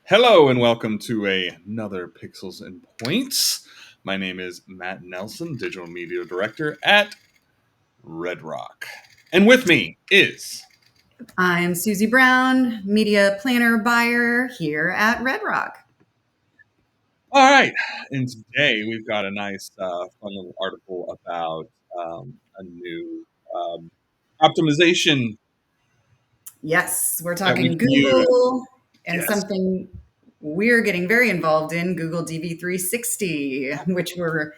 Hello and welcome to another Pixels and Points. My name is Matt Nelson, Digital Media Director at Redroc. And with me is... I'm Susie Brown, media planner buyer here at Redroc. All right, and today we've got a nice fun little article about a new optimization Yes, we're that we talking can use. Google and Yes. something we're getting very involved in, Google DV360, which we're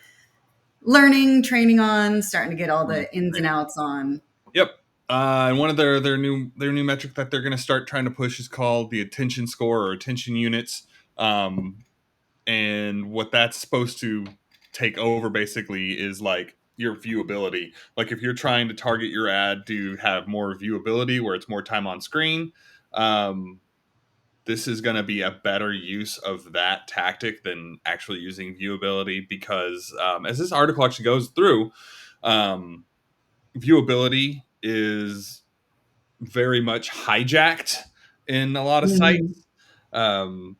learning, training on, starting to get all the ins and outs on. Yep. And one of their new metric that they're going to start trying to push is called the attention score or attention units. And what that's supposed to take over basically is like your viewability. Like if you're trying to target your ad to have more viewability, where it's more time on screen, this is going to be a better use of that tactic than actually using viewability because as this article actually goes through, um, viewability is very much hijacked in a lot of Mhm. sites. Um,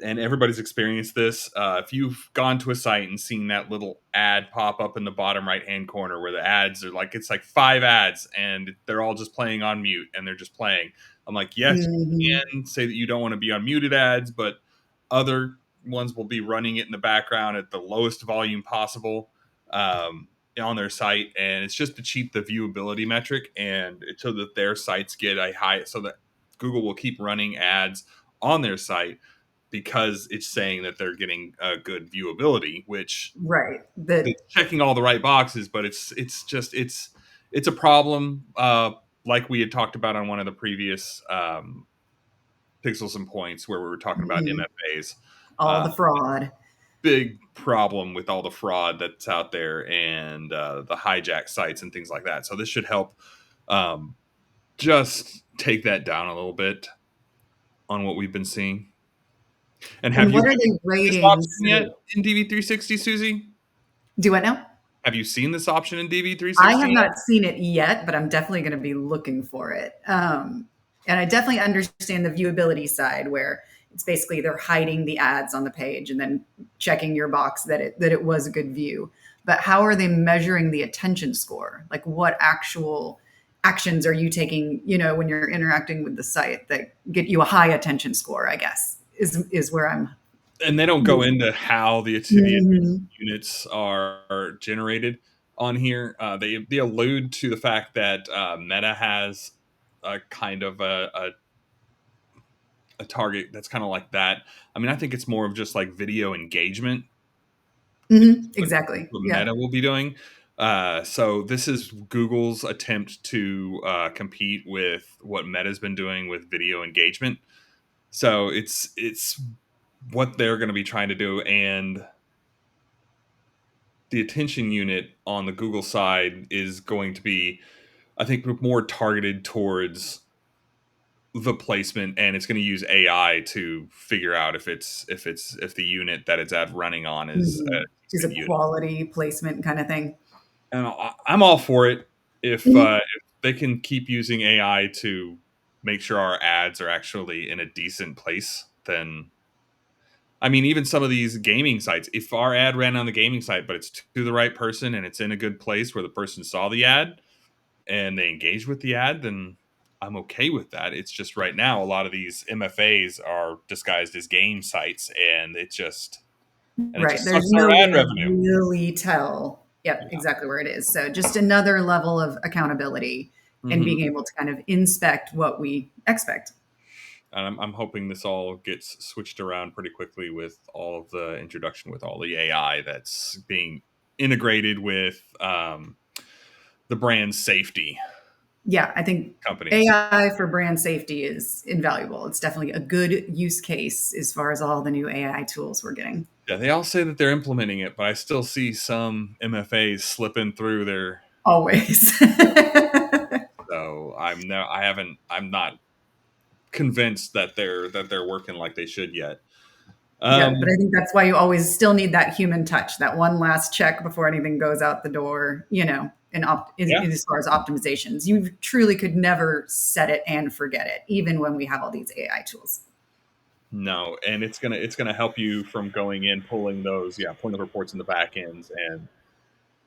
and everybody's experienced this. If you've gone to a site and seen that little ad pop up in the bottom right hand corner where the ads are like, it's like 5 ads and they're all just playing on mute and they're just playing. I'm like, yes, you Mhm. can say that you don't want to be on muted ads, but other ones will be running it in the background at the lowest volume possible on their site. And it's just to cheat the viewability metric and so that their sites get a high, so that Google will keep running ads on their site because it's saying that they're getting a good viewability, which Right. it's checking all the right boxes, but it's a problem. Like we had talked about on one of the previous Pixels and Points, where we were talking about Mhm. MFAs. All Uh, the fraud. Big problem with all the fraud that's out there and the hijack sites and things like that. So this should help just take that down a little bit on what we've been seeing. And have And you what are they seen this rating? option yet So, in DV360, Susie? do I know? Have you seen this option in I have DV360 yet? not seen it yet, but I'm definitely going to be looking for it. And I definitely understand the viewability side where it's basically they're hiding the ads on the page and then checking your box that it was a good view. But how are they measuring the attention score? Like what actual actions are you taking, when you're interacting with the site that get you a high attention score, I guess, is where I'm. And they don't go into how the Mhm. units are generated on here. They allude to the fact that Meta has a kind of a target that's kind of like that. I mean, I think it's more of just like video engagement. What, Exactly. what Yeah. Meta will be doing. So this is Google's attempt to compete with what Meta's been doing with video engagement. So it's what they're going to be trying to do, and the attention unit on the Google side is going to be, I think, more targeted towards the placement, and it's going to use AI to figure out if the unit that it's at running on is a Is a decent unit. quality placement kind of thing. And I'm all for it Mhm. if they can keep using AI to make sure our ads are actually in a decent place. Then I mean, even some of these gaming sites, if our ad ran on the gaming site, but it's to the right person and it's in a good place where the person saw the ad and they engaged with the ad, then I'm okay with that. It's just right now, a lot of these MFAs are disguised as game sites, and it Right. just There's sucks our no ad way to revenue. really tell. Yep, Yeah. exactly where it is. So just another level of accountability and Hmm. being able to kind of inspect what we expect. And I'm hoping this all gets switched around pretty quickly with all of the introduction with all the AI that's being integrated with the brand safety Yeah, I think companies. AI for brand safety is invaluable. It's definitely a good use case as far as all the new AI tools we're getting. Yeah, they all say that they're implementing it, but I still see some MFAs slipping through their. Always. So I'm not convinced that they're working like they should yet. Yeah, but I Um, think that's why you always still need that human touch, that one last check before anything goes out the door, yeah, as far as optimizations. You truly could never set it and forget it, even when we have all these AI tools. No, and it's gonna help you from going in, pulling the reports in the back ends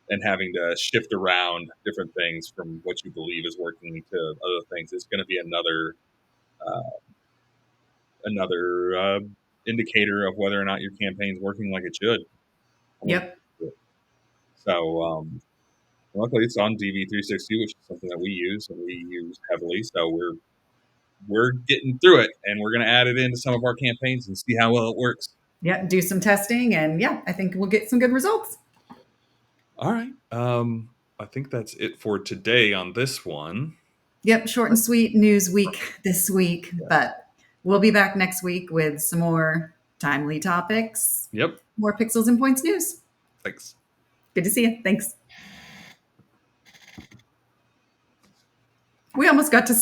and having to shift around different things from what you believe is working to other things. It's going to be uh, another indicator of whether or not your campaign's working like it should. Yep. So luckily, it's on DV360, which is something that we use and we use heavily. So we're getting through it, and we're going to add it into some of our campaigns and see how well it works. Yeah. Do some testing, and yeah, I think we'll get some good results. All right. I think that's it for today on this one. Yep. Short and sweet news week this week, Yeah. but we'll be back next week with some more timely topics, Yep. more pixels and points news. Thanks. Good to see you. Thanks. We almost got to